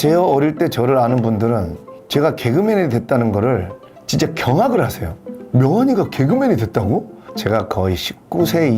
제 어릴 때 저를 아는 분들은 제가 개그맨이 됐다는 거를 진짜 경악을 하세요. 명환이가 개그맨이 됐다고? 제가 거의 19세,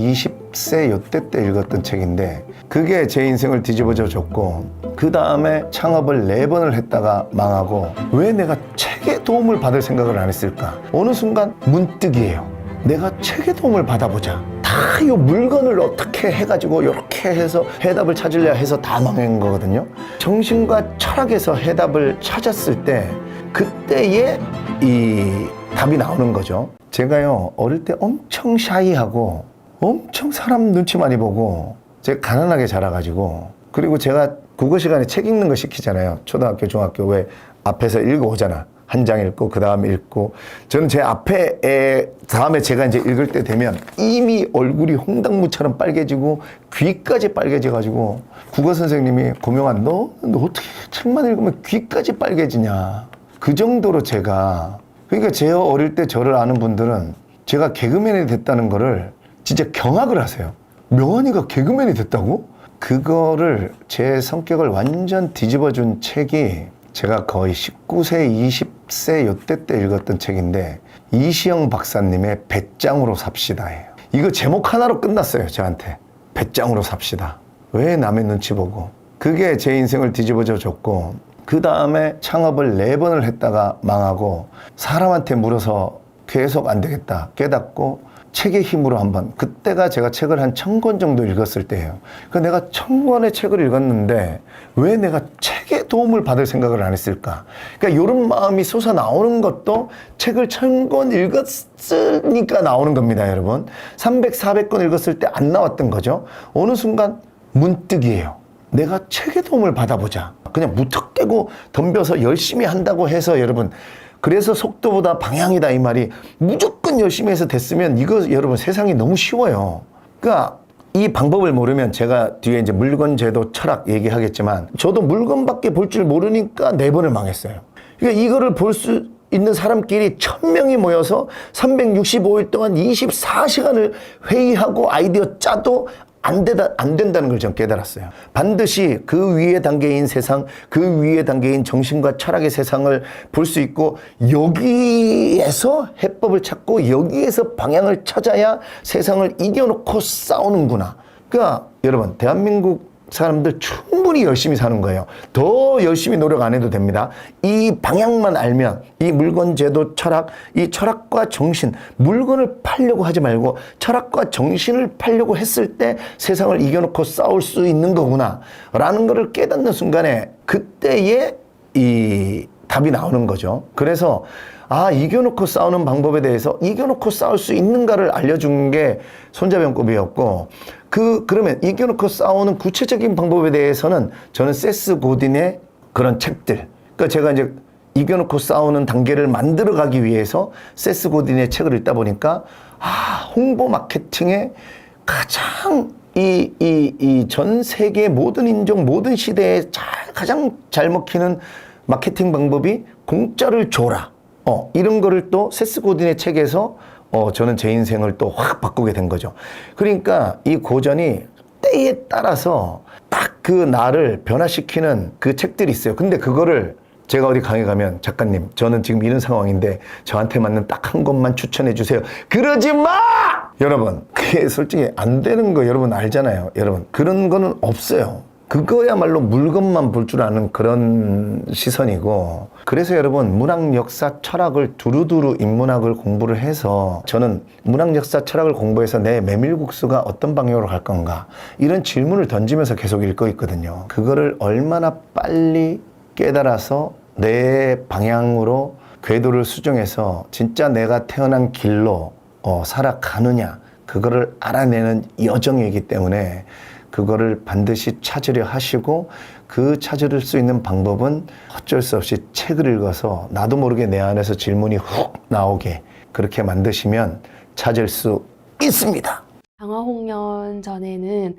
20세 요때 때 읽었던 책인데 그게 제 인생을 뒤집어져 줬고 그 다음에 창업을 4번을 했다가 망하고 왜 내가 책의 도움을 받을 생각을 안 했을까? 어느 순간 문득이에요. 내가 책의 도움을 받아보자. 다 이 물건을 어떻게 해가지고 이렇게 해서 해답을 찾으려 해서 다 망한 거거든요. 정신과 철학에서 해답을 찾았을 때 그때의 이 답이 나오는 거죠. 제가요 어릴 때 엄청 샤이하고 엄청 사람 눈치 많이 보고 제가 가난하게 자라가지고 그리고 제가 국어 시간에 책 읽는 거 시키잖아요. 초등학교 중학교 왜 앞에서 읽어오잖아. 한 장 읽고 그 다음에 읽고 저는 제 앞에 다음에 제가 이제 읽을 때 되면 이미 얼굴이 홍당무처럼 빨개지고 귀까지 빨개져가지고 국어 선생님이 고명환 너 어떻게 책만 읽으면 귀까지 빨개지냐. 그 정도로 제가 그러니까 제 어릴 때 저를 아는 분들은 제가 개그맨이 됐다는 거를 진짜 경악을 하세요. 명환이가 개그맨이 됐다고? 그거를 제 성격을 완전 뒤집어준 책이 제가 거의 19세, 20세 요때 때 읽었던 책인데 이시영 박사님의 배짱으로 삽시다예요. 이거 제목 하나로 끝났어요. 저한테. 배짱으로 삽시다. 왜 남의 눈치 보고. 그게 제 인생을 뒤집어져 줬고 그 다음에 창업을 4번을 했다가 망하고 사람한테 물어서 계속 안 되겠다 깨닫고 책의 힘으로 한번 그때가 제가 책을 한 1000권 정도 읽었을 때예요. 그러니까 내가 1000권의 책을 읽었는데 왜 내가 책의 도움을 받을 생각을 안 했을까? 그러니까 이런 마음이 솟아 나오는 것도 책을 1000권 읽었으니까 나오는 겁니다, 여러분. 300, 400권 읽었을 때 안 나왔던 거죠. 어느 순간 문득이에요. 내가 책의 도움을 받아보자. 그냥 무턱 깨고 덤벼서 열심히 한다고 해서 여러분 그래서 속도보다 방향이다 이 말이 무조건 열심히 해서 됐으면 이거 여러분 세상이 너무 쉬워요. 그러니까 이 방법을 모르면 제가 뒤에 이제 물건 제도 철학 얘기하겠지만 저도 물건밖에 볼 줄 모르니까 4번을 망했어요. 그러니까 이거를 볼 수 있는 사람끼리 1000명이 모여서 365일 동안 24시간을 회의하고 아이디어 짜도 안 된다는 걸 전 깨달았어요. 반드시 그 위의 단계인 세상, 그 위의 단계인 정신과 철학의 세상을 볼 수 있고 여기에서 해법을 찾고 여기에서 방향을 찾아야 세상을 이겨놓고 싸우는구나. 그러니까 여러분 대한민국 사람들 충분히 열심히 사는 거예요. 더 열심히 노력 안 해도 됩니다. 이 방향만 알면 이 물건 제도 철학, 이 철학과 정신, 물건을 팔려고 하지 말고 철학과 정신을 팔려고 했을 때 세상을 이겨놓고 싸울 수 있는 거구나 라는 거를 깨닫는 순간에 그때의 이 답이 나오는 거죠. 그래서 이겨놓고 싸우는 방법에 대해서 이겨놓고 싸울 수 있는가를 알려준 게 손자병법이었고 그러면 이겨놓고 싸우는 구체적인 방법에 대해서는 저는 세스 고딘의 그런 책들 그러니까 제가 이제 이겨놓고 싸우는 단계를 만들어가기 위해서 세스 고딘의 책을 읽다 보니까 홍보 마케팅의 가장 이 전 세계 모든 인종 모든 시대에 가장 잘 먹히는 마케팅 방법이 공짜를 줘라. 이런 거를 또 세스 고딘의 책에서 저는 제 인생을 또 확 바꾸게 된 거죠. 그러니까 이 고전이 때에 따라서 딱 그 나를 변화시키는 그 책들이 있어요. 근데 그거를 제가 어디 강의 가면 작가님 저는 지금 이런 상황인데 저한테 맞는 딱 한 권만 추천해 주세요. 그러지 마! 여러분 그게 솔직히 안 되는 거 여러분 알잖아요. 여러분 그런 거는 없어요. 그거야말로 물건만 볼 줄 아는 그런 시선이고 그래서 여러분 문학 역사 철학을 두루두루 인문학을 공부를 해서 저는 문학 역사 철학을 공부해서 내 메밀국수가 어떤 방향으로 갈 건가 이런 질문을 던지면서 계속 읽고 있거든요. 그거를 얼마나 빨리 깨달아서 내 방향으로 궤도를 수정해서 진짜 내가 태어난 길로 살아가느냐 그거를 알아내는 여정이기 때문에 그거를 반드시 찾으려 하시고 그 찾을 수 있는 방법은 어쩔 수 없이 책을 읽어서 나도 모르게 내 안에서 질문이 훅 나오게 그렇게 만드시면 찾을 수 있습니다. 장화 홍련 전에는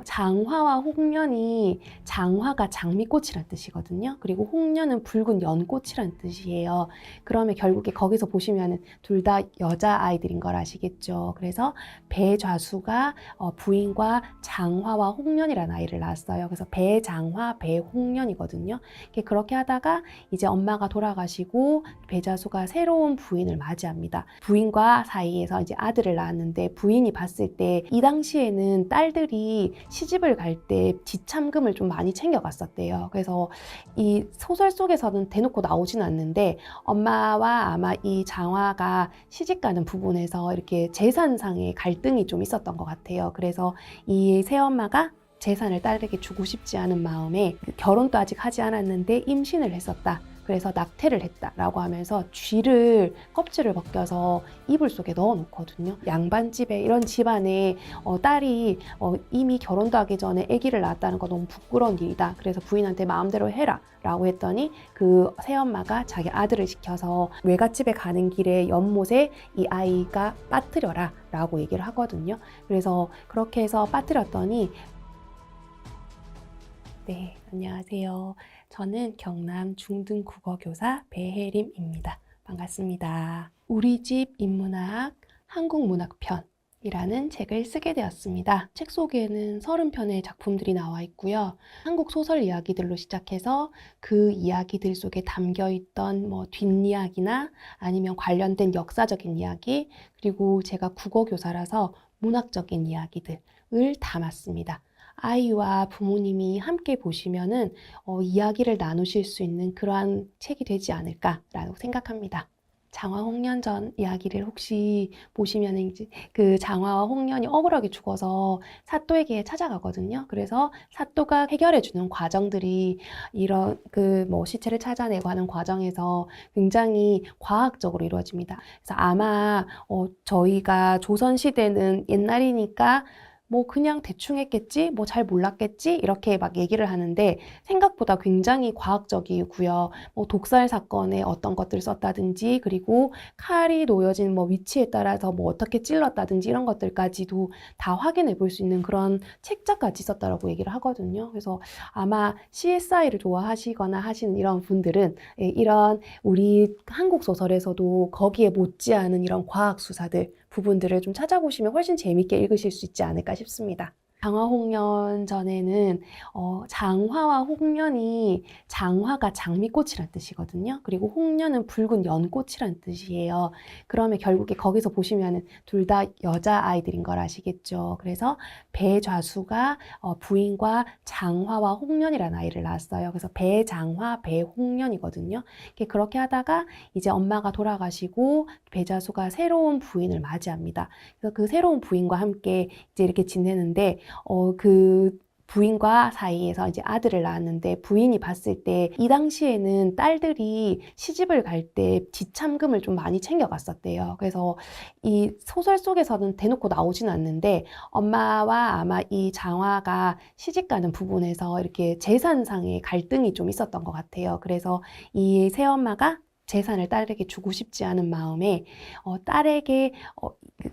장화와 홍련이 장화가 장미꽃이란 뜻이거든요. 그리고 홍련은 붉은 연꽃이란 뜻이에요. 그러면 결국에 거기서 보시면은 둘 다 여자아이들인 걸 아시겠죠. 그래서 배좌수가 부인과 장화와 홍련이라는 아이를 낳았어요. 그래서 배장화, 배홍련이거든요. 그렇게 하다가 이제 엄마가 돌아가시고 배좌수가 새로운 부인을 맞이합니다. 부인과 사이에서 이제 아들을 낳았는데 부인이 봤을 때 이 당시에는 딸들이 시집을 갈 때 지참금을 좀 많이 챙겨갔었대요. 그래서 이 소설 속에서는 대놓고 나오진 않는데 엄마와 아마 이 장화가 시집 가는 부분에서 이렇게 재산상의 갈등이 좀 있었던 것 같아요. 그래서 이 새엄마가 재산을 딸에게 주고 싶지 않은 마음에 결혼도 아직 하지 않았는데 임신을 했었다. 그래서 낙태를 했다라고 하면서 쥐를 껍질을 벗겨서 이불 속에 넣어 놓거든요. 양반집에 이런 집안에 딸이 이미 결혼도 하기 전에 아기를 낳았다는 거 너무 부끄러운 일이다. 그래서 부인한테 마음대로 해라 라고 했더니 그 새엄마가 자기 아들을 시켜서 외갓집에 가는 길에 연못에 이 아이가 빠뜨려라 라고 얘기를 하거든요. 그래서 그렇게 해서 빠뜨렸더니 네, 안녕하세요. 저는 경남 중등국어교사 배혜림입니다. 반갑습니다. 우리 집 인문학 한국문학편이라는 책을 쓰게 되었습니다. 책 속에는 30편의 작품들이 나와 있고요. 한국 소설 이야기들로 시작해서 그 이야기들 속에 담겨있던 뒷이야기나 아니면 관련된 역사적인 이야기, 그리고 제가 국어교사라서 문학적인 이야기들을 담았습니다. 아이와 부모님이 함께 보시면은 이야기를 나누실 수 있는 그러한 책이 되지 않을까라고 생각합니다. 장화 홍련전 이야기를 혹시 보시면은 이제 그 장화와 홍련이 억울하게 죽어서 사또에게 찾아가거든요. 그래서 사또가 해결해주는 과정들이 이런 시체를 찾아내고 하는 과정에서 굉장히 과학적으로 이루어집니다. 그래서 아마 저희가 조선시대는 옛날이니까 그냥 대충 했겠지? 잘 몰랐겠지? 이렇게 막 얘기를 하는데 생각보다 굉장히 과학적이고요. 독살 사건에 어떤 것들을 썼다든지, 그리고 칼이 놓여진 위치에 따라서 어떻게 찔렀다든지 이런 것들까지도 다 확인해 볼 수 있는 그런 책자까지 썼다라고 얘기를 하거든요. 그래서 아마 CSI를 좋아하시거나 하시는 이런 분들은 이런 우리 한국 소설에서도 거기에 못지않은 이런 과학 수사들 부분들을 좀 찾아보시면 훨씬 재밌게 읽으실 수 있지 않을까 싶습니다. 장화 홍련 전에는 장화와 홍련이 장화가 장미꽃이란 뜻이거든요. 그리고 홍련은 붉은 연꽃이란 뜻이에요. 그러면 결국에 거기서 보시면은 둘 다 여자아이들인 걸 아시겠죠. 그래서 배좌수가 부인과 장화와 홍련이라는 아이를 낳았어요. 그래서 배장화, 배홍련이거든요. 그렇게 하다가 이제 엄마가 돌아가시고 배좌수가 새로운 부인을 맞이합니다. 그래서 그 새로운 부인과 함께 이제 이렇게 지내는데 그 부인과 사이에서 이제 아들을 낳았는데 부인이 봤을 때 이 당시에는 딸들이 시집을 갈 때 지참금을 좀 많이 챙겨갔었대요. 그래서 이 소설 속에서는 대놓고 나오진 않는데 엄마와 아마 이 장화가 시집 가는 부분에서 이렇게 재산상의 갈등이 좀 있었던 것 같아요. 그래서 이 새엄마가 재산을 딸에게 주고 싶지 않은 마음에 딸에게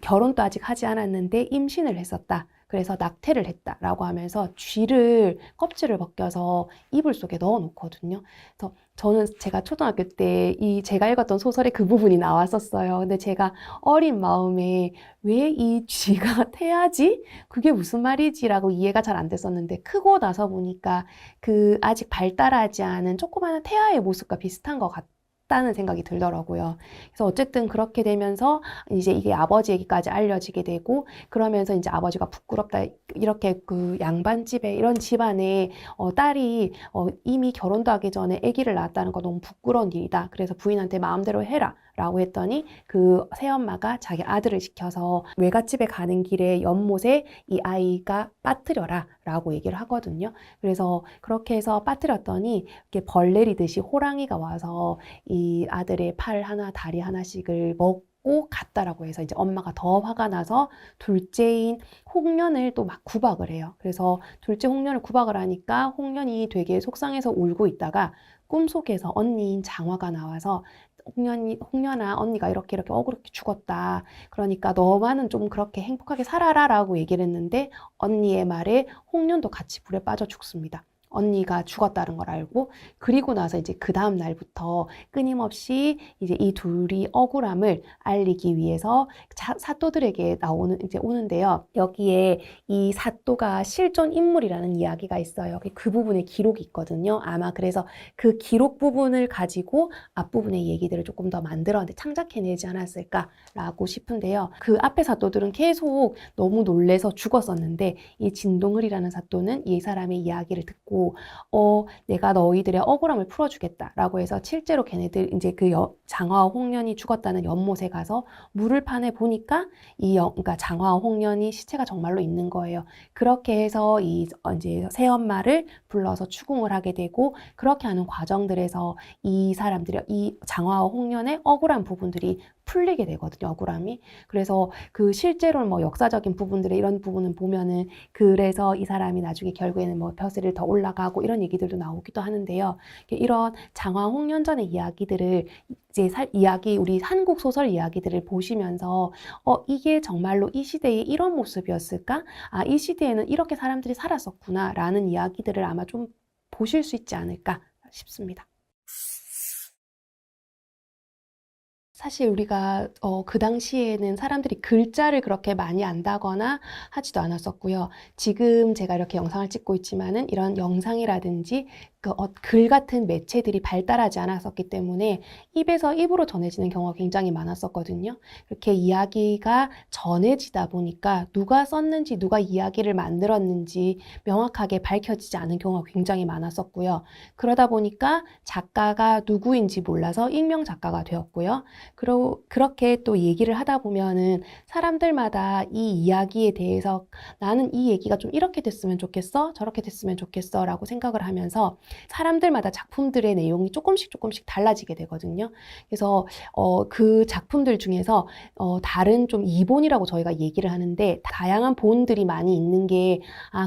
결혼도 아직 하지 않았는데 임신을 했었다. 그래서 낙태를 했다라고 하면서 쥐를 껍질을 벗겨서 이불 속에 넣어 놓거든요. 그래서 저는 제가 초등학교 때 제가 읽었던 소설에 그 부분이 나왔었어요. 근데 제가 어린 마음에 왜 이 쥐가 태아지? 그게 무슨 말이지라고 이해가 잘 안 됐었는데 크고 나서 보니까 그 아직 발달하지 않은 조그마한 태아의 모습과 비슷한 것 같다는 생각이 들더라고요. 그래서 어쨌든 그렇게 되면서 이제 이게 아버지에게까지 알려지게 되고 그러면서 이제 아버지가 부끄럽다 이렇게 그 양반집에 이런 집안에 딸이 이미 결혼도 하기 전에 아기를 낳았다는 거 너무 부끄러운 일이다. 그래서 부인한테 마음대로 해라 라고 했더니 그 새엄마가 자기 아들을 시켜서 외갓집에 가는 길에 연못에 이 아이가 빠뜨려라 라고 얘기를 하거든요. 그래서 그렇게 해서 빠뜨렸더니 이렇게 벌 내리듯이 호랑이가 와서 이 아들의 팔 하나 다리 하나씩을 먹고 갔다라고 해서 이제 엄마가 더 화가 나서 둘째인 홍련을 또 막 구박을 해요. 그래서 둘째 홍련을 구박을 하니까 홍련이 되게 속상해서 울고 있다가 꿈속에서 언니인 장화가 나와서 홍련아, 언니가 이렇게 억울하게 죽었다. 그러니까 너만은 좀 그렇게 행복하게 살아라 라고 얘기를 했는데 언니의 말에 홍련도 같이 불에 빠져 죽습니다. 언니가 죽었다는 걸 알고, 그리고 나서 이제 그 다음 날부터 끊임없이 이제 이 둘이 억울함을 알리기 위해서 사또들에게 이제 오는데요. 여기에 이 사또가 실존 인물이라는 이야기가 있어요. 그 부분에 기록이 있거든요. 아마 그래서 그 기록 부분을 가지고 앞부분의 얘기들을 조금 더 창작해내지 않았을까라고 싶은데요. 그 앞에 사또들은 계속 너무 놀래서 죽었었는데 이 진동을이라는 사또는 이 사람의 이야기를 듣고 내가 너희들의 억울함을 풀어주겠다라고 해서 실제로 걔네들 이제 장화와 홍련이 죽었다는 연못에 가서 물을 파내 보니까 그러니까 장화와 홍련이 시체가 정말로 있는 거예요. 그렇게 해서 이제 새엄마를 불러서 추궁을 하게 되고, 그렇게 하는 과정들에서 이 장화와 홍련의 억울한 부분들이 풀리게 되거든요, 억울함이. 그래서 그 실제로 뭐 역사적인 부분들의 이런 부분은 보면은 그래서 이 사람이 나중에 결국에는 뭐 벼슬을 더 올라가고 이런 얘기들도 나오기도 하는데요. 이런 장화 홍련전의 이야기들을 우리 한국 소설 이야기들을 보시면서 이게 정말로 이 시대의 이런 모습이었을까? 이 시대에는 이렇게 사람들이 살았었구나 라는 이야기들을 아마 좀 보실 수 있지 않을까 싶습니다. 사실 우리가 그 당시에는 사람들이 글자를 그렇게 많이 안다거나 하지도 않았었고요. 지금 제가 이렇게 영상을 찍고 있지만은 이런 영상이라든지 글 같은 매체들이 발달하지 않았었기 때문에 입에서 입으로 전해지는 경우가 굉장히 많았었거든요. 이렇게 이야기가 전해지다 보니까 누가 썼는지 누가 이야기를 만들었는지 명확하게 밝혀지지 않은 경우가 굉장히 많았었고요. 그러다 보니까 작가가 누구인지 몰라서 익명 작가가 되었고요. 그렇게 또 얘기를 하다 보면은 사람들마다 이 이야기에 대해서 나는 이 얘기가 좀 이렇게 됐으면 좋겠어, 저렇게 됐으면 좋겠어 라고 생각을 하면서 사람들마다 작품들의 내용이 조금씩 달라지게 되거든요. 그래서 그 작품들 중에서 다른 좀 이본이라고 저희가 얘기를 하는데, 다양한 본들이 많이 있는 게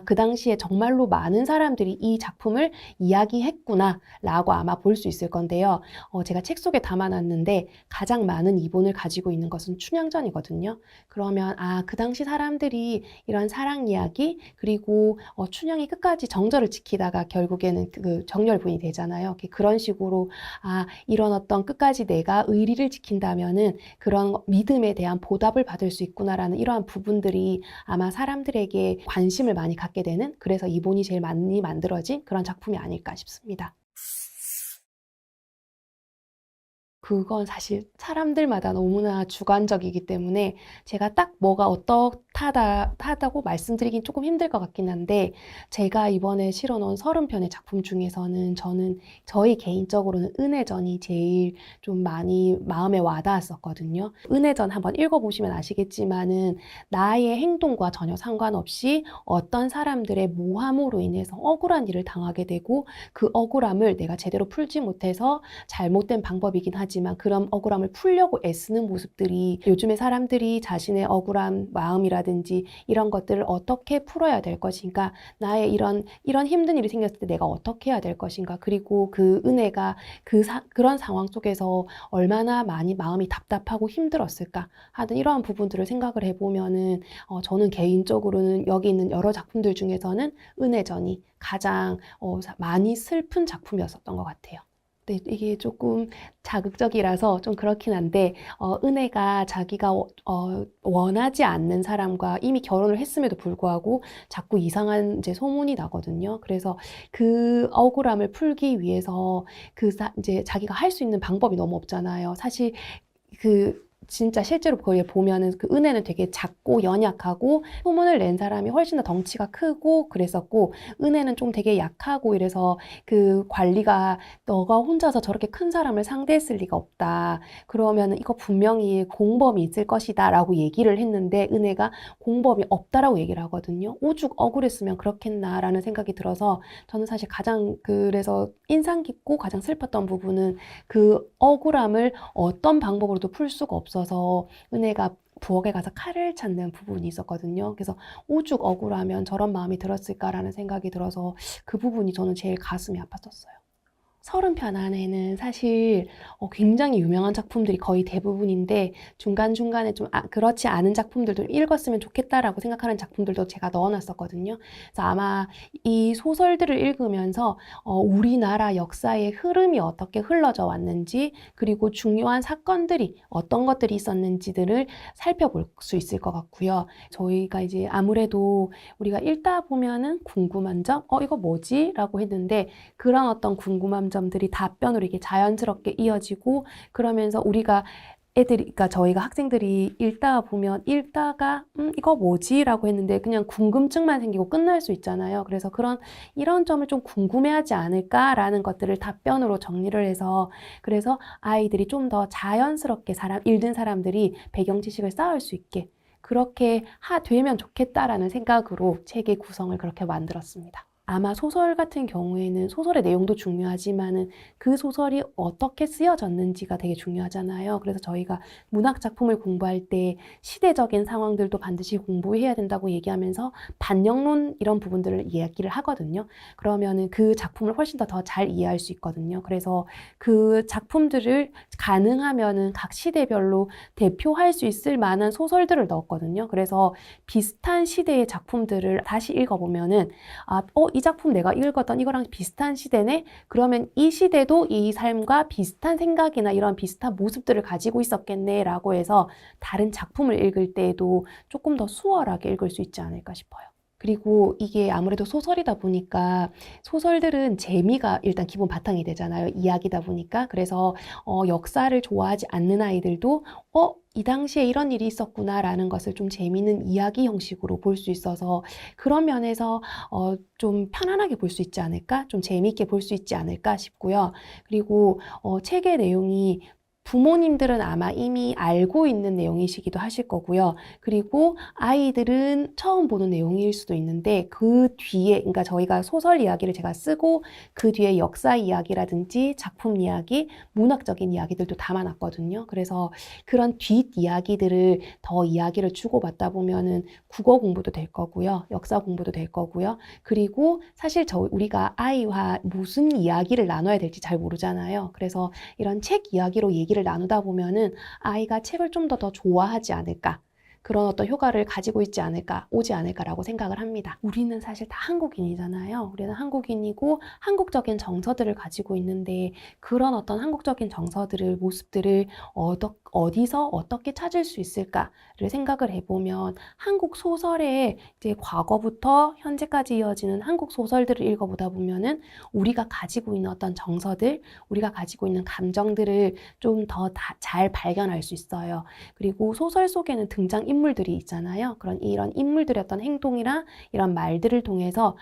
그 당시에 정말로 많은 사람들이 이 작품을 이야기했구나 라고 아마 볼 수 있을 건데요. 제가 책 속에 담아놨는데 가장 많은 이본을 가지고 있는 것은 춘향전이거든요. 그러면 그 당시 사람들이 이런 사랑 이야기, 그리고 춘향이 끝까지 정절을 지키다가 결국에는 그 정열부인이 되잖아요. 그런 식으로 이런 어떤 끝까지 내가 의리를 지킨다면은 그런 믿음에 대한 보답을 받을 수 있구나라는 이러한 부분들이 아마 사람들에게 관심을 많이 갖게 되는, 그래서 이본이 제일 많이 만들어진 그런 작품이 아닐까 싶습니다. 그건 사실 사람들마다 너무나 주관적이기 때문에 제가 딱 뭐가 어떻다고 말씀드리긴 조금 힘들 것 같긴 한데, 제가 이번에 실어놓은 30편의 작품 중에서는 저희 개인적으로는 은혜전이 제일 좀 많이 마음에 와닿았었거든요. 은혜전 한번 읽어보시면 아시겠지만은 나의 행동과 전혀 상관없이 어떤 사람들의 모함으로 인해서 억울한 일을 당하게 되고, 그 억울함을 내가 제대로 풀지 못해서 잘못된 방법이긴 하지만 그런 억울함을 풀려고 애쓰는 모습들이, 요즘에 사람들이 자신의 억울한 마음이라든지 이런 것들을 어떻게 풀어야 될 것인가, 나의 이런 힘든 일이 생겼을 때 내가 어떻게 해야 될 것인가, 그리고 그 은혜가 그런 상황 속에서 얼마나 많이 마음이 답답하고 힘들었을까 하는 이러한 부분들을 생각을 해보면은 저는 개인적으로는 여기 있는 여러 작품들 중에서는 은혜전이 가장 많이 슬픈 작품이었었던 것 같아요. 네, 이게 조금 자극적이라서 좀 그렇긴 한데, 은혜가 자기가 원하지 않는 사람과 이미 결혼을 했음에도 불구하고 자꾸 이상한 이제 소문이 나거든요. 그래서 그 억울함을 풀기 위해서 이제 자기가 할 수 있는 방법이 너무 없잖아요. 사실 진짜 실제로 거기에 보면은 그 은혜는 되게 작고 연약하고 소문을 낸 사람이 훨씬 더 덩치가 크고 그랬었고, 은혜는 좀 되게 약하고 이래서 그 관리가 너가 혼자서 저렇게 큰 사람을 상대했을 리가 없다. 그러면은 이거 분명히 공범이 있을 것이다 라고 얘기를 했는데, 은혜가 공범이 없다라고 얘기를 하거든요. 오죽 억울했으면 그렇겠나 라는 생각이 들어서 저는 사실 가장 그래서 인상 깊고 가장 슬펐던 부분은 그 억울함을 어떤 방법으로도 풀 수가 없어서 은혜가 부엌에 가서 칼을 찾는 부분이 있었거든요. 그래서 오죽 억울하면 저런 마음이 들었을까라는 생각이 들어서 그 부분이 저는 제일 가슴이 아팠었어요. 30편 안에는 사실 굉장히 유명한 작품들이 거의 대부분인데 중간중간에 좀 그렇지 않은 작품들도 읽었으면 좋겠다라고 생각하는 작품들도 제가 넣어놨었거든요. 그래서 아마 이 소설들을 읽으면서 우리나라 역사의 흐름이 어떻게 흘러져 왔는지, 그리고 중요한 사건들이 어떤 것들이 있었는지들을 살펴볼 수 있을 것 같고요. 저희가 이제 아무래도 우리가 읽다 보면은 궁금한 점, 이거 뭐지? 라고 했는데 그런 어떤 궁금한 점들이 답변으로 이게 자연스럽게 이어지고, 그러면서 우리가 그러니까 저희가 학생들이 읽다가 이거 뭐지? 라고 했는데 그냥 궁금증만 생기고 끝날 수 있잖아요. 그래서 이런 점을 좀 궁금해하지 않을까라는 것들을 답변으로 정리를 해서, 그래서 아이들이 좀 더 자연스럽게 읽는 사람들이 배경 지식을 쌓을 수 있게 그렇게 되면 좋겠다라는 생각으로 책의 구성을 그렇게 만들었습니다. 아마 소설 같은 경우에는 소설의 내용도 중요하지만은 그 소설이 어떻게 쓰여졌는지가 되게 중요하잖아요. 그래서 저희가 문학 작품을 공부할 때 시대적인 상황들도 반드시 공부해야 된다고 얘기하면서 반영론 이런 부분들을 이야기를 하거든요. 그러면은 그 작품을 훨씬 더 잘 이해할 수 있거든요. 그래서 그 작품들을 가능하면은 각 시대별로 대표할 수 있을 만한 소설들을 넣었거든요. 그래서 비슷한 시대의 작품들을 다시 읽어보면은 이 작품 내가 읽었던 이거랑 비슷한 시대네? 그러면 이 시대도 이 삶과 비슷한 생각이나 이런 비슷한 모습들을 가지고 있었겠네 라고 해서 다른 작품을 읽을 때에도 조금 더 수월하게 읽을 수 있지 않을까 싶어요. 그리고 이게 아무래도 소설이다 보니까 소설들은 재미가 일단 기본 바탕이 되잖아요. 이야기다 보니까. 그래서 역사를 좋아하지 않는 아이들도 이 당시에 이런 일이 있었구나라는 것을 좀 재미있는 이야기 형식으로 볼 수 있어서 그런 면에서 좀 편안하게 볼 수 있지 않을까? 좀 재미있게 볼 수 있지 않을까 싶고요. 그리고 책의 내용이 부모님들은 아마 이미 알고 있는 내용이시기도 하실 거고요. 그리고 아이들은 처음 보는 내용일 수도 있는데 그 뒤에, 그러니까 저희가 소설 이야기를 제가 쓰고 그 뒤에 역사 이야기라든지 작품 이야기, 문학적인 이야기들도 담아놨거든요. 그래서 그런 뒷 이야기들을 더 이야기를 주고받다 보면은 국어 공부도 될 거고요. 역사 공부도 될 거고요. 그리고 사실 우리가 아이와 무슨 이야기를 나눠야 될지 잘 모르잖아요. 그래서 이런 책 이야기로 얘기를 나누다 보면은 아이가 책을 좀 더 좋아하지 않을까, 그런 어떤 효과를 가지고 오지 않을까라고 생각을 합니다. 우리는 사실 다 한국인이잖아요. 우리는 한국인이고 한국적인 정서들을 가지고 있는데 그런 어떤 한국적인 모습들을 어디서 어떻게 찾을 수 있을까를 생각을 해보면 한국 소설의 이제 과거부터 현재까지 이어지는 한국 소설들을 읽어보다 보면은 우리가 가지고 있는 어떤 정서들, 우리가 가지고 있는 감정들을 좀 더 잘 발견할 수 있어요. 그리고 소설 속에는 등장인물들이 있잖아요. 이런 인물들의 어떤 행동이나 이런 말들을 통해서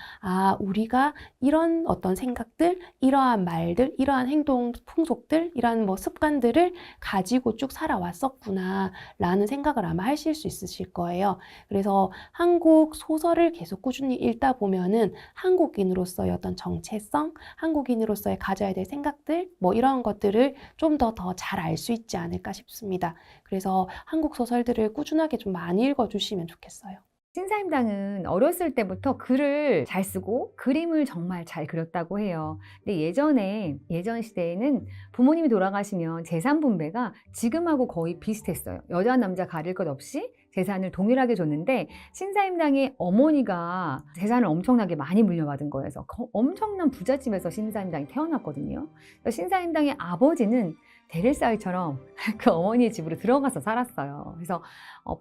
우리가 이런 어떤 생각들, 이러한 말들, 이러한 행동, 풍속들, 이러한 습관들을 가지고 쭉 살아왔었구나 라는 생각을 아마 하실 수 있으실 거예요. 그래서 한국 소설을 계속 꾸준히 읽다 보면은 한국인으로서의 어떤 정체성, 한국인으로서의 가져야 될 생각들, 이런 것들을 좀 더 잘 알 수 있지 않을까 싶습니다. 그래서 한국 소설들을 꾸준하게 좀 많이 읽어주시면 좋겠어요. 신사임당은 어렸을 때부터 글을 잘 쓰고 그림을 정말 잘 그렸다고 해요. 근데 예전 시대에는 부모님이 돌아가시면 재산 분배가 지금하고 거의 비슷했어요. 여자 남자 가릴 것 없이 재산을 동일하게 줬는데 신사임당의 어머니가 재산을 엄청나게 많이 물려받은 거예요. 그래서 엄청난 부잣집에서 신사임당이 태어났거든요. 신사임당의 아버지는 데릴사위처럼 그 어머니의 집으로 들어가서 살았어요. 그래서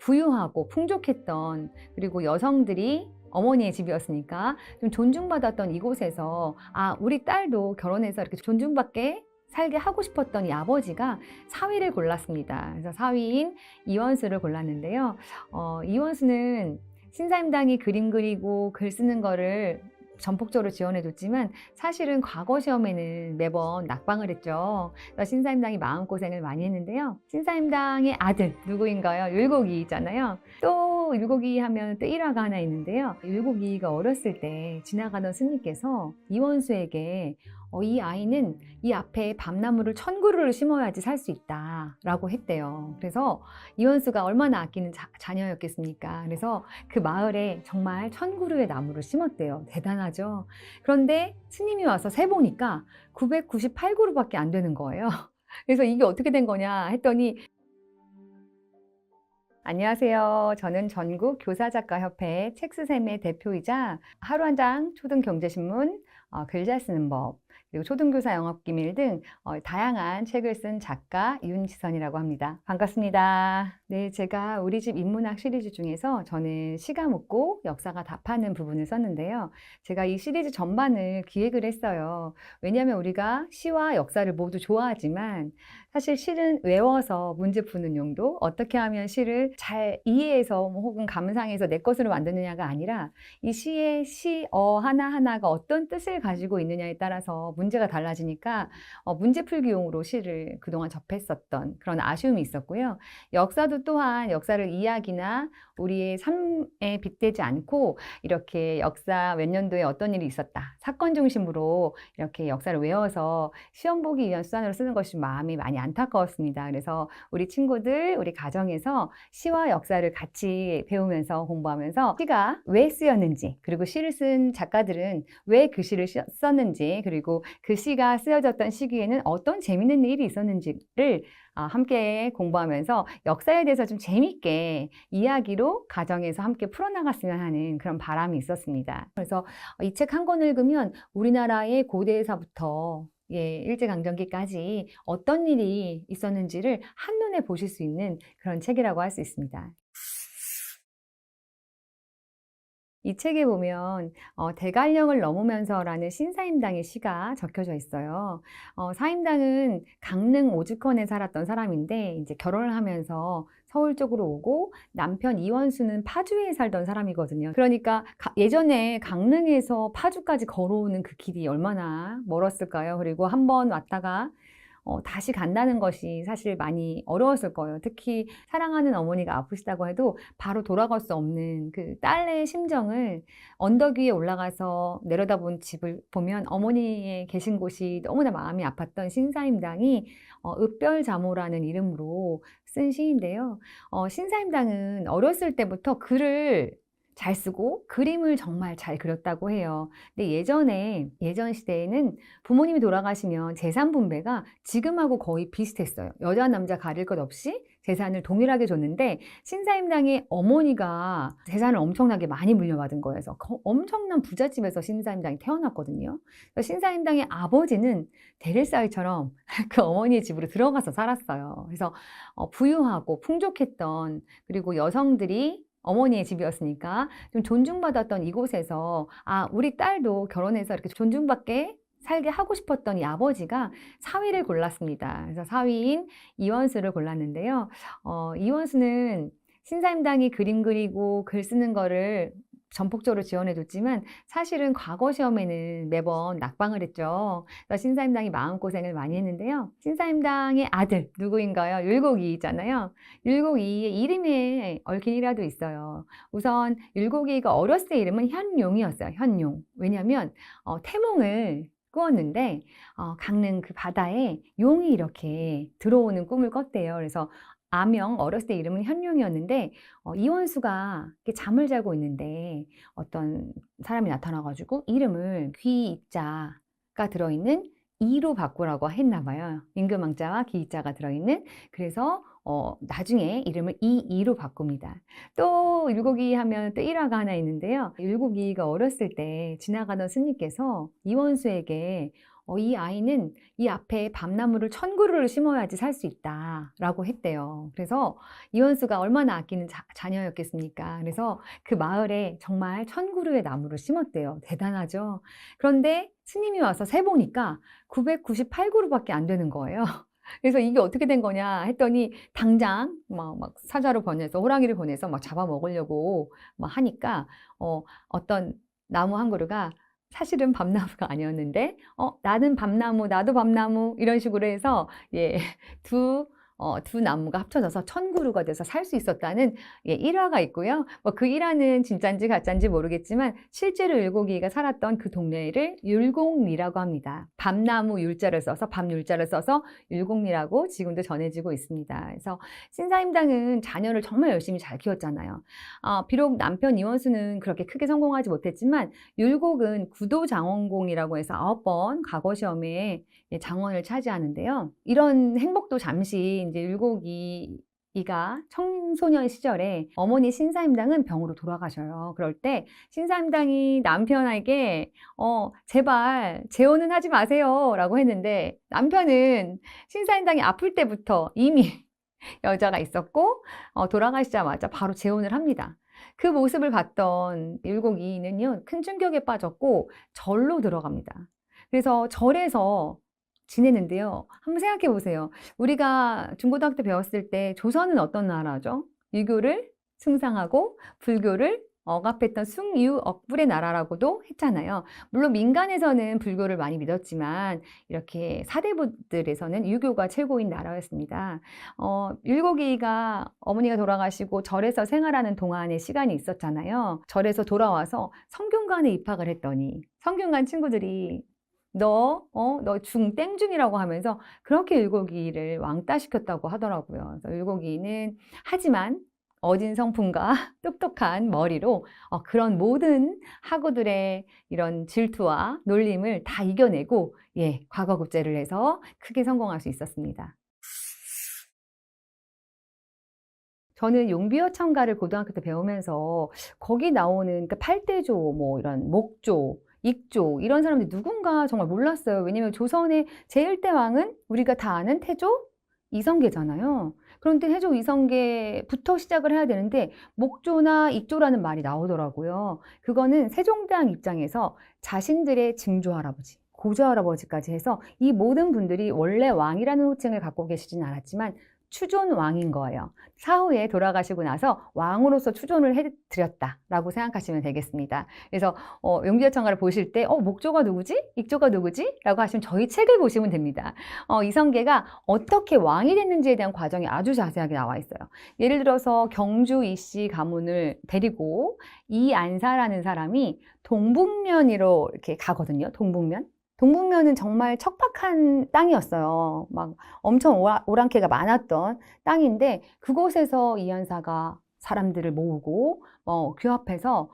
부유하고 풍족했던, 그리고 여성들이 어머니의 집이었으니까 좀 존중받았던 이곳에서 우리 딸도 결혼해서 이렇게 존중받게 살게 하고 싶었던 이 아버지가 사위를 골랐습니다. 그래서 사위인 이원수를 골랐는데요. 이원수는 신사임당이 그림 그리고 글 쓰는 거를 전폭적으로 지원해줬지만 사실은 과거 시험에는 매번 낙방을 했죠. 그래서 신사임당이 마음고생을 많이 했는데요. 신사임당의 아들 누구인가요? 율곡이잖아요. 또 율곡이 하면 또 일화가 하나 있는데요. 율곡이가 어렸을 때 지나가던 스님께서 이원수에게 이 아이는 이 앞에 밤나무를 1000그루를 심어야지 살 수 있다라고 했대요. 그래서 이원수가 얼마나 아끼는 자녀였겠습니까? 그래서 그 마을에 정말 1000그루의 나무를 심었대요. 대단하죠? 그런데 스님이 와서 세보니까 998그루밖에 안 되는 거예요. 그래서 이게 어떻게 된 거냐 했더니, 안녕하세요. 저는 전국 교사작가협회 책스샘의 대표이자 하루 한 장 초등경제신문, 글 잘 쓰는 법, 그리고 초등교사 영업기밀 등 다양한 책을 쓴 작가 윤지선이라고 합니다. 반갑습니다. 네, 제가 우리 집 인문학 시리즈 중에서 저는 시가 묻고 역사가 답하는 부분을 썼는데요. 제가 이 시리즈 전반을 기획을 했어요. 왜냐하면 우리가 시와 역사를 모두 좋아하지만 사실 시는 외워서 문제 푸는 용도, 어떻게 하면 시를 잘 이해해서 혹은 감상해서 내 것으로 만드느냐가 아니라 이 시의 시어 하나하나가 어떤 뜻을 가지고 있느냐에 따라서 문제가 달라지니까 문제풀기용으로 시를 그동안 접했었던 그런 아쉬움이 있었고요. 역사도 또한 역사를 이야기나 우리의 삶에 빗대지 않고 이렇게 역사 몇 년도에 어떤 일이 있었다, 사건 중심으로 이렇게 역사를 외워서 시험 보기 위한 수단으로 쓰는 것이 마음이 많이 안타까웠습니다. 그래서 우리 친구들, 우리 가정에서 시와 역사를 같이 배우면서 공부하면서 시가 왜 쓰였는지, 그리고 시를 쓴 작가들은 왜 그 시를 썼는지, 그리고 그 시가 쓰여졌던 시기에는 어떤 재밌는 일이 있었는지를 함께 공부하면서 역사에 대해서 좀 재밌게 이야기로 가정에서 함께 풀어나갔으면 하는 그런 바람이 있었습니다. 그래서 이 책 한 권 읽으면 우리나라의 고대에서부터 일제강점기까지 어떤 일이 있었는지를 한눈에 보실 수 있는 그런 책이라고 할 수 있습니다. 이 책에 보면 대관령을 넘으면서라는 신사임당의 시가 적혀져 있어요. 사임당은 강릉 오죽헌에 살았던 사람인데 이제 결혼을 하면서 서울 쪽으로 오고 남편 이원수는 파주에 살던 사람이거든요. 그러니까 예전에 강릉에서 파주까지 걸어오는 그 길이 얼마나 멀었을까요? 그리고 한번 왔다가 다시 간다는 것이 사실 많이 어려웠을 거예요. 특히 사랑하는 어머니가 아프시다고 해도 바로 돌아갈 수 없는 그 딸의 심정을 언덕 위에 올라가서 내려다본 집을 보면 어머니의 계신 곳이 너무나 마음이 아팠던 신사임당이 읍별자모라는 이름으로 쓴 시인데요. 신사임당은 어렸을 때부터 글을 잘 쓰고 그림을 정말 잘 그렸다고 해요. 근데 예전 시대에는 부모님이 돌아가시면 재산 분배가 지금하고 거의 비슷했어요. 여자 남자 가릴 것 없이 재산을 동일하게 줬는데 신사임당의 어머니가 재산을 엄청나게 많이 물려받은 거예요. 그래서 엄청난 부잣집에서 신사임당이 태어났거든요. 신사임당의 아버지는 데릴사위처럼 그 어머니의 집으로 들어가서 살았어요. 그래서 부유하고 풍족했던, 그리고 여성들이 어머니의 집이었으니까 좀 존중받았던 이곳에서 우리 딸도 결혼해서 이렇게 존중받게 살게 하고 싶었던 이 아버지가 사위를 골랐습니다. 그래서 사위인 이원수를 골랐는데요. 이원수는 신사임당이 그림 그리고 글 쓰는 거를 전폭적으로 지원해줬지만 사실은 과거 시험에는 매번 낙방을 했죠. 그래서 신사임당이 마음고생을 많이 했는데요. 신사임당의 아들 누구인가요? 율곡이잖아요. 율곡이의 이름에 얽힌 일화도 있어요. 우선 율곡이가 어렸을 때 이름은 현용이었어요. 현용. 왜냐하면 태몽을 꾸었는데 강릉 그 바다에 용이 이렇게 들어오는 꿈을 꿨대요. 그래서 아명, 어렸을 때 이름은 현용이었는데 이원수가 잠을 자고 있는데 어떤 사람이 나타나가지고 이름을 귀자가 들어있는 이로 바꾸라고 했나 봐요. 임금왕자와 기자가 들어있는. 그래서 나중에 이름을 이로 바꿉니다. 또 율곡이 하면 또 일화가 하나 있는데요. 율곡이가 어렸을 때 지나가던 스님께서 이원수에게 이 아이는 이 앞에 밤나무를 1000그루를 심어야지 살 수 있다라고 했대요. 그래서 이원수가 얼마나 아끼는 자녀였겠습니까? 그래서 그 마을에 정말 1000그루의 나무를 심었대요. 대단하죠? 그런데 스님이 와서 세보니까 998그루밖에 안 되는 거예요. 그래서 이게 어떻게 된 거냐 했더니 당장 막 사자로 보내서 호랑이를 보내서 막 잡아먹으려고 막 하니까 어떤 나무 한 그루가 사실은 밤나무가 아니었는데 나는 밤나무, 나도 밤나무 이런 식으로 해서 두 두 나무가 합쳐져서 천그루가 돼서 살 수 있었다는 일화가 있고요. 그 일화는 진짜인지 가짜인지 모르겠지만 실제로 율곡이가 살았던 그 동네를 율곡리라고 합니다. 밤나무 율자를 써서 밤율자를 써서 율곡리라고 지금도 전해지고 있습니다. 그래서 신사임당은 자녀를 정말 열심히 잘 키웠잖아요. 비록 남편 이원수는 그렇게 크게 성공하지 못했지만 율곡은 구도장원공이라고 해서 9번 과거시험에 장원을 차지하는데요. 이런 행복도 잠시 이제 율곡이가 청소년 시절에 어머니 신사임당은 병으로 돌아가셔요. 그럴 때 신사임당이 남편에게 제발 재혼은 하지 마세요 라고 했는데 남편은 신사임당이 아플 때부터 이미 여자가 있었고 돌아가시자마자 바로 재혼을 합니다. 그 모습을 봤던 율곡이는요, 큰 충격에 빠졌고 절로 들어갑니다. 그래서 절에서 지내는데요. 한번 생각해 보세요. 우리가 중고등학교 때 배웠을 때 조선은 어떤 나라죠? 유교를 숭상하고 불교를 억압했던 숭유억불의 나라라고도 했잖아요. 물론 민간에서는 불교를 많이 믿었지만 이렇게 사대부들에서는 유교가 최고인 나라였습니다. 율곡이가 어머니가 돌아가시고 절에서 생활하는 동안의 시간이 있었잖아요. 절에서 돌아와서 성균관에 입학을 했더니 성균관 친구들이 너 땡중이라고 하면서 그렇게 율곡이를 왕따시켰다고 하더라고요. 그래서 율곡이는 하지만 어진 성품과 똑똑한 머리로 그런 모든 학우들의 이런 질투와 놀림을 다 이겨내고 과거급제를 해서 크게 성공할 수 있었습니다. 저는 용비어천가를 고등학교 때 배우면서 거기 나오는 팔대조, 뭐 이런 목조, 익조 이런 사람들이 누군가 정말 몰랐어요. 왜냐면 조선의 제1대 왕은 우리가 다 아는 태조 이성계잖아요. 그런데 태조 이성계부터 시작을 해야 되는데 목조나 익조라는 말이 나오더라고요. 그거는 세종대왕 입장에서 자신들의 증조할아버지, 고조할아버지까지 해서 이 모든 분들이 원래 왕이라는 호칭을 갖고 계시진 않았지만 추존 왕인 거예요. 사후에 돌아가시고 나서 왕으로서 추존을 해드렸다라고 생각하시면 되겠습니다. 그래서 용비어천가를 보실 때 목조가 누구지? 익조가 누구지? 라고 하시면 저희 책을 보시면 됩니다. 이성계가 어떻게 왕이 됐는지에 대한 과정이 아주 자세하게 나와 있어요. 예를 들어서 경주 이씨 가문을 데리고 이안사라는 사람이 동북면으로 이렇게 가거든요. 동북면은 정말 척박한 땅이었어요. 막 엄청 오랑캐가 많았던 땅인데 그곳에서 이안사가 사람들을 모으고 규합해서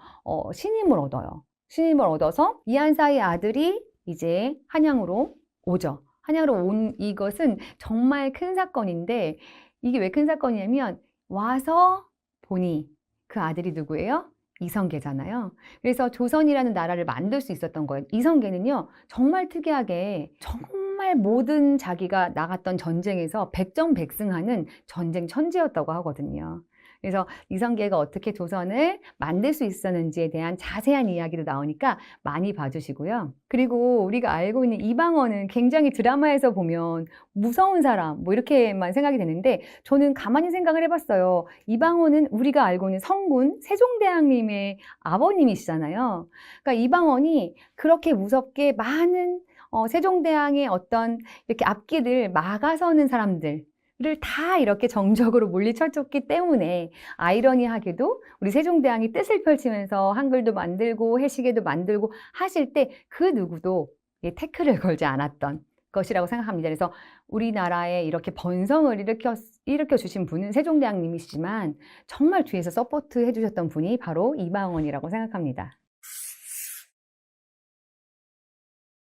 신임을 얻어요. 신임을 얻어서 이안사의 아들이 이제 한양으로 오죠. 한양으로 온 이것은 정말 큰 사건인데 이게 왜 큰 사건이냐면 와서 보니 그 아들이 누구예요? 이성계잖아요. 그래서 조선이라는 나라를 만들 수 있었던 거예요. 이성계는요, 정말 특이하게 정말 모든 자기가 나갔던 전쟁에서 백전백승하는 전쟁 천재였다고 하거든요. 그래서 이성계가 어떻게 조선을 만들 수 있었는지에 대한 자세한 이야기도 나오니까 많이 봐주시고요. 그리고 우리가 알고 있는 이방원은 굉장히 드라마에서 보면 무서운 사람 뭐 이렇게만 생각이 되는데 저는 가만히 생각을 해봤어요. 이방원은 우리가 알고 있는 성군 세종대왕님의 아버님이시잖아요. 그러니까 이방원이 그렇게 무섭게 많은 세종대왕의 어떤 이렇게 앞길을 막아서는 사람들 를 다 이렇게 정적으로 물리쳐줬기 때문에 아이러니하게도 우리 세종대왕이 뜻을 펼치면서 한글도 만들고 해시계도 만들고 하실 때 그 누구도 태클을 걸지 않았던 것이라고 생각합니다. 그래서 우리나라에 이렇게 번성을 일으켜 주신 분은 세종대왕님이시지만 정말 뒤에서 서포트 해주셨던 분이 바로 이방원이라고 생각합니다.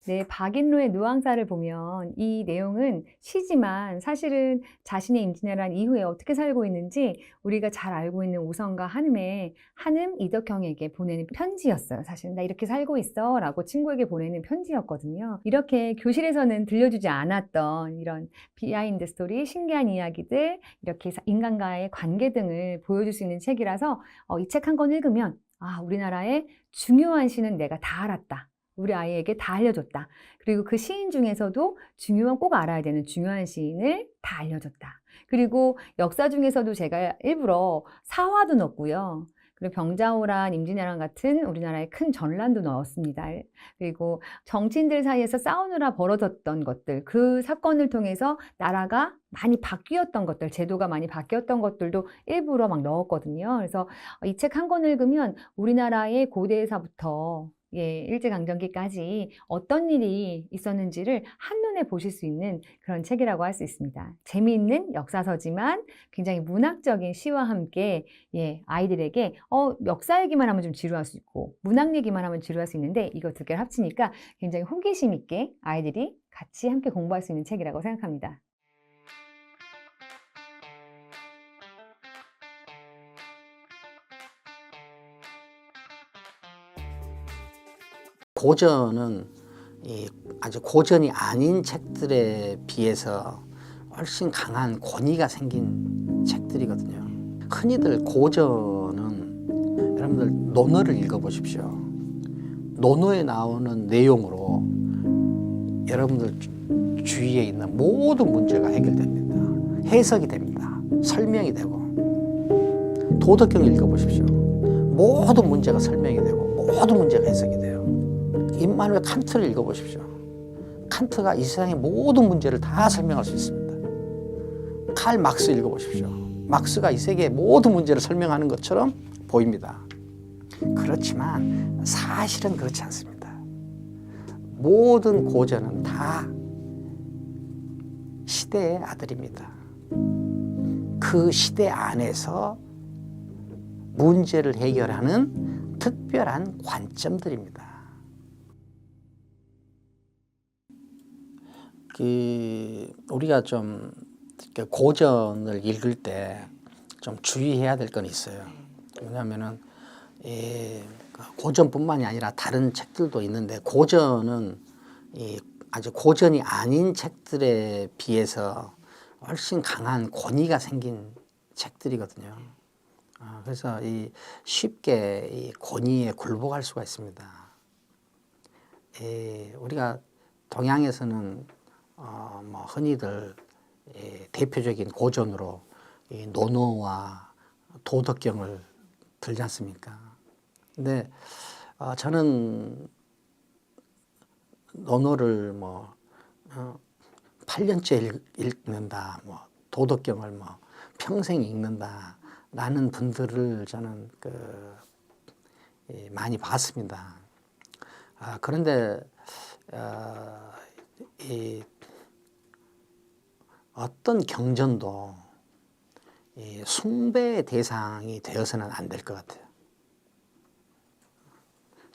네, 박인로의 누앙사를 보면 이 내용은 시지만 사실은 자신의 임진왜란 이후에 어떻게 살고 있는지 우리가 잘 알고 있는 오선과 한음의 한음 이덕형에게 보내는 편지였어요. 사실 나 이렇게 살고 있어 라고 친구에게 보내는 편지였거든요. 이렇게 교실에서는 들려주지 않았던 이런 비하인드 스토리, 신기한 이야기들, 이렇게 인간과의 관계 등을 보여줄 수 있는 책이라서 이 책 한 권 읽으면 우리나라의 중요한 시는 내가 다 알았다. 우리 아이에게 다 알려줬다. 그리고 그 시인 중에서도 꼭 알아야 되는 중요한 시인을 다 알려줬다. 그리고 역사 중에서도 제가 일부러 사화도 넣었고요. 그리고 병자호란, 임진왜란 같은 우리나라의 큰 전란도 넣었습니다. 그리고 정치인들 사이에서 싸우느라 벌어졌던 것들, 그 사건을 통해서 나라가 많이 바뀌었던 것들, 제도가 많이 바뀌었던 것들도 일부러 막 넣었거든요. 그래서 이 책 한 권 읽으면 우리나라의 고대사부터 일제강점기까지 어떤 일이 있었는지를 한눈에 보실 수 있는 그런 책이라고 할 수 있습니다. 재미있는 역사서지만 굉장히 문학적인 시와 함께 아이들에게 역사 얘기만 하면 좀 지루할 수 있고 문학 얘기만 하면 지루할 수 있는데 이거 두 개를 합치니까 굉장히 호기심 있게 아이들이 같이 함께 공부할 수 있는 책이라고 생각합니다. 고전은 아주 고전이 아닌 책들에 비해서 훨씬 강한 권위가 생긴 책들이거든요. 흔히들 고전은 여러분들 논어를 읽어보십시오. 논어에 나오는 내용으로 여러분들 주위에 있는 모든 문제가 해결됩니다. 해석이 됩니다. 설명이 되고. 도덕경 읽어보십시오. 모든 문제가 설명이 되고 모든 문제가 해석이 돼요. 임마누엘 칸트를 읽어보십시오. 칸트가 이 세상의 모든 문제를 다 설명할 수 있습니다. 칼 막스 읽어보십시오. 막스가 이 세계의 모든 문제를 설명하는 것처럼 보입니다. 그렇지만 사실은 그렇지 않습니다. 모든 고전은 다 시대의 아들입니다. 그 시대 안에서 문제를 해결하는 특별한 관점들입니다. 우리가 좀 고전을 읽을 때 좀 주의해야 될 건 있어요. 왜냐하면은 고전뿐만이 아니라 다른 책들도 있는데 고전은 아주 고전이 아닌 책들에 비해서 훨씬 강한 권위가 생긴 책들이거든요. 그래서 쉽게 이 권위에 굴복할 수가 있습니다. 우리가 동양에서는 흔히들 대표적인 고전으로 논어와 도덕경을 들지 않습니까? 근데 저는 논어를 8년째 읽는다, 도덕경을 평생 읽는다라는 분들을 저는 많이 봤습니다. 그런데 어떤 경전도 숭배의 대상이 되어서는 안 될 것 같아요.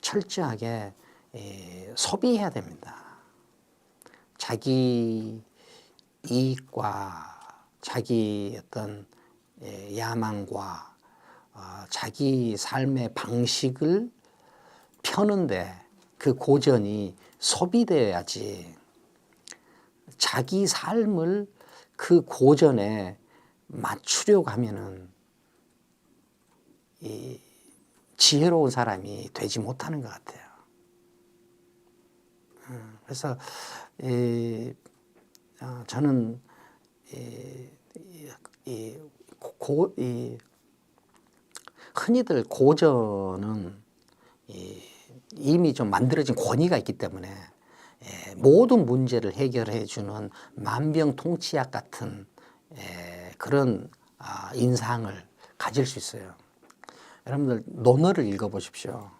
철저하게 소비해야 됩니다. 자기 이익과 자기 어떤 야망과 자기 삶의 방식을 펴는데 그 고전이 소비되어야지 자기 삶을 그 고전에 맞추려고 하면은 지혜로운 사람이 되지 못하는 것 같아요. 그래서 저는 흔히들 고전은 이미 좀 만들어진 권위가 있기 때문에 모든 문제를 해결해 주는 만병통치약 같은 그런 인상을 가질 수 있어요. 여러분들 논어를 읽어보십시오.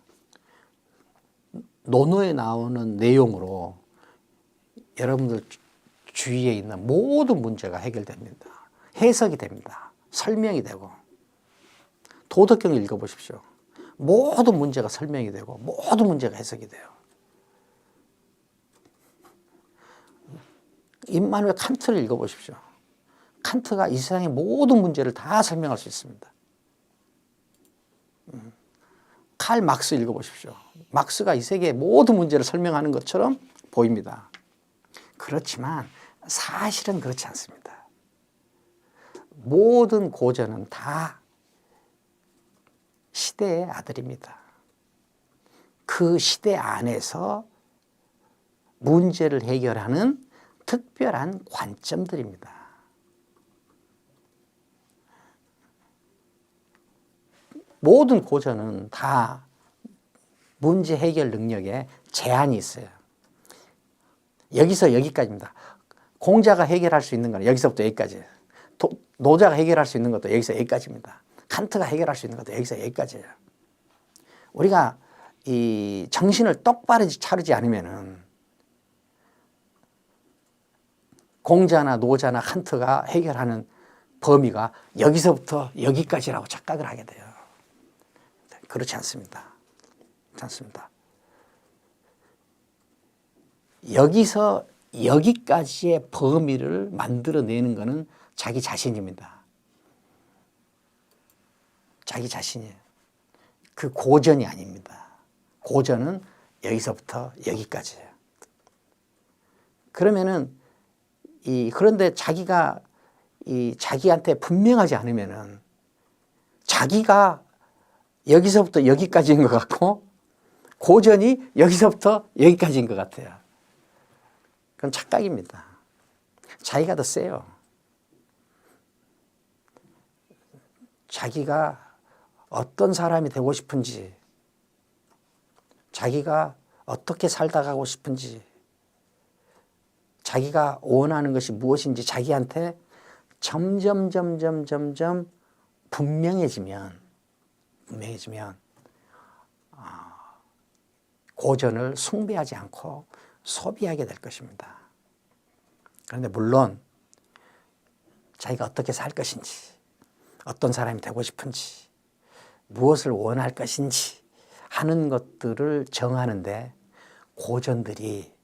논어에 나오는 내용으로 여러분들 주위에 있는 모든 문제가 해결됩니다. 해석이 됩니다. 설명이 되고. 도덕경을 읽어보십시오. 모든 문제가 설명이 되고 모든 문제가 해석이 돼요. 임마누엘 칸트를 읽어보십시오. 칸트가 이 세상의 모든 문제를 다 설명할 수 있습니다. 칼 막스 읽어보십시오. 막스가 이 세계의 모든 문제를 설명하는 것처럼 보입니다. 그렇지만 사실은 그렇지 않습니다. 모든 고전은 다 시대의 아들입니다. 그 시대 안에서 문제를 해결하는 특별한 관점들입니다. 모든 고전은 다 문제 해결 능력에 제한이 있어요. 여기서 여기까지입니다. 공자가 해결할 수 있는 건 여기서부터 여기까지예요. 노자가 해결할 수 있는 것도 여기서 여기까지입니다. 칸트가 해결할 수 있는 것도 여기서 여기까지예요. 우리가 이 정신을 똑바로 차리지 않으면은 공자나 노자나 칸트가 해결하는 범위가 여기서부터 여기까지라고 착각을 하게 돼요. 그렇지 않습니다. 그렇지 않습니다. 여기서 여기까지의 범위를 만들어내는 것은 자기 자신입니다. 자기 자신이에요. 그 고전이 아닙니다. 고전은 여기서부터 여기까지예요. 그러면은 그런데 자기가 자기한테 분명하지 않으면은 자기가 여기서부터 여기까지인 것 같고 고전이 여기서부터 여기까지인 것 같아요. 그건 착각입니다. 자기가 더 세요. 자기가 어떤 사람이 되고 싶은지, 자기가 어떻게 살다 가고 싶은지, 자기가 원하는 것이 무엇인지 자기한테 점점 분명해지면 고전을 숭배하지 않고 소비하게 될 것입니다. 그런데 물론 자기가 어떻게 살 것인지, 어떤 사람이 되고 싶은지, 무엇을 원할 것인지 하는 것들을 정하는데 고전들이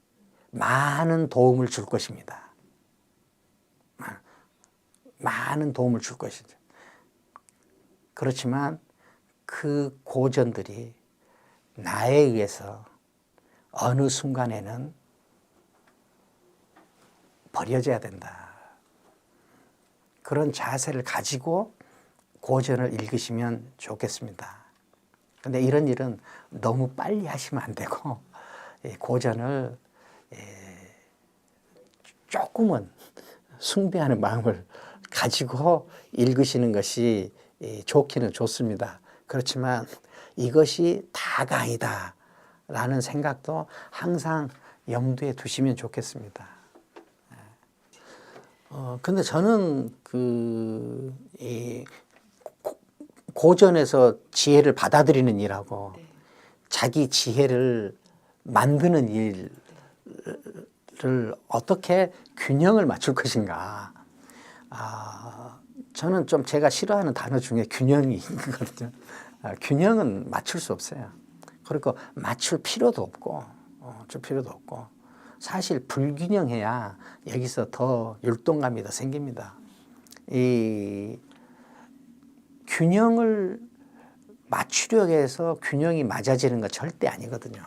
많은 도움을 줄 것입니다. 많은 도움을 줄 것이죠. 그렇지만 그 고전들이 나에 의해서 어느 순간에는 버려져야 된다. 그런 자세를 가지고 고전을 읽으시면 좋겠습니다. 그런데 이런 일은 너무 빨리 하시면 안 되고 고전을 조금은 숭배하는 마음을 가지고 읽으시는 것이 좋기는 좋습니다. 그렇지만 이것이 다가 아니다 라는 생각도 항상 염두에 두시면 좋겠습니다. 근데 저는 고전에서 지혜를 받아들이는 일하고 자기 지혜를 만드는 일을 어떻게 균형을 맞출 것인가. 저는 좀 제가 싫어하는 단어 중에 균형이 있거든요. 균형은 맞출 수 없어요. 그리고 맞출 필요도 없고, 사실 불균형해야 여기서 더 율동감이 더 생깁니다. 이 균형을 맞추려고 해서 균형이 맞아지는 거 절대 아니거든요.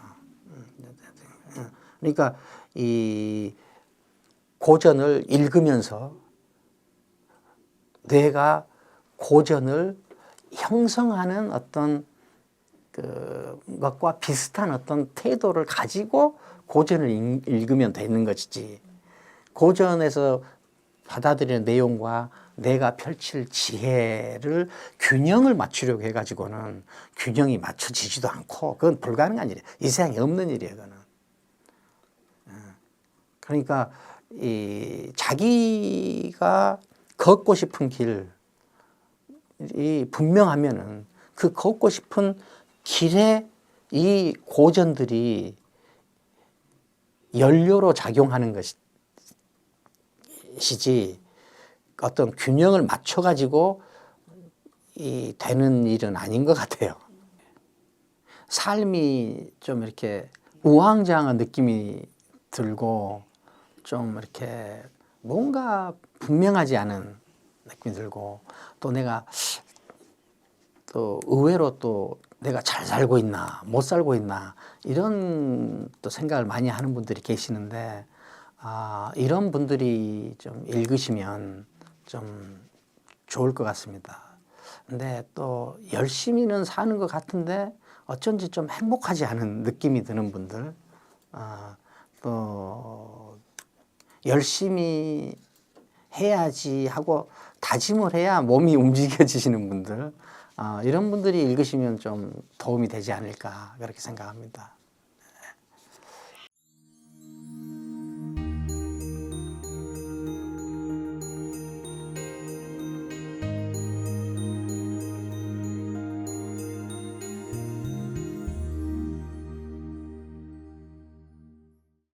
그러니까 이 고전을 읽으면서 뇌가 고전을 형성하는 어떤 것과 비슷한 어떤 태도를 가지고 고전을 읽으면 되는 것이지, 고전에서 받아들이는 내용과 내가 펼칠 지혜를 균형을 맞추려고 해가지고는 균형이 맞춰지지도 않고 그건 불가능한 일이에요. 이 세상에 없는 일이에요. 그거는. 그러니까 자기가 걷고 싶은 길이 분명하면은 그 걷고 싶은 길에 이 고전들이 연료로 작용하는 것이지 어떤 균형을 맞춰가지고 되는 일은 아닌 것 같아요. 삶이 좀 이렇게 우왕좌왕한 느낌이 들고 좀 이렇게 뭔가 분명하지 않은 느낌이 들고 또 내가 또 의외로 또 내가 잘 살고 있나 못 살고 있나 이런 또 생각을 많이 하는 분들이 계시는데 이런 분들이 좀 읽으시면 좀 좋을 것 같습니다. 근데 또 열심히는 사는 것 같은데 어쩐지 좀 행복하지 않은 느낌이 드는 분들, 또 열심히 해야지 하고 다짐을 해야 몸이 움직여지시는 분들, 이런 분들이 읽으시면 좀 도움이 되지 않을까 그렇게 생각합니다.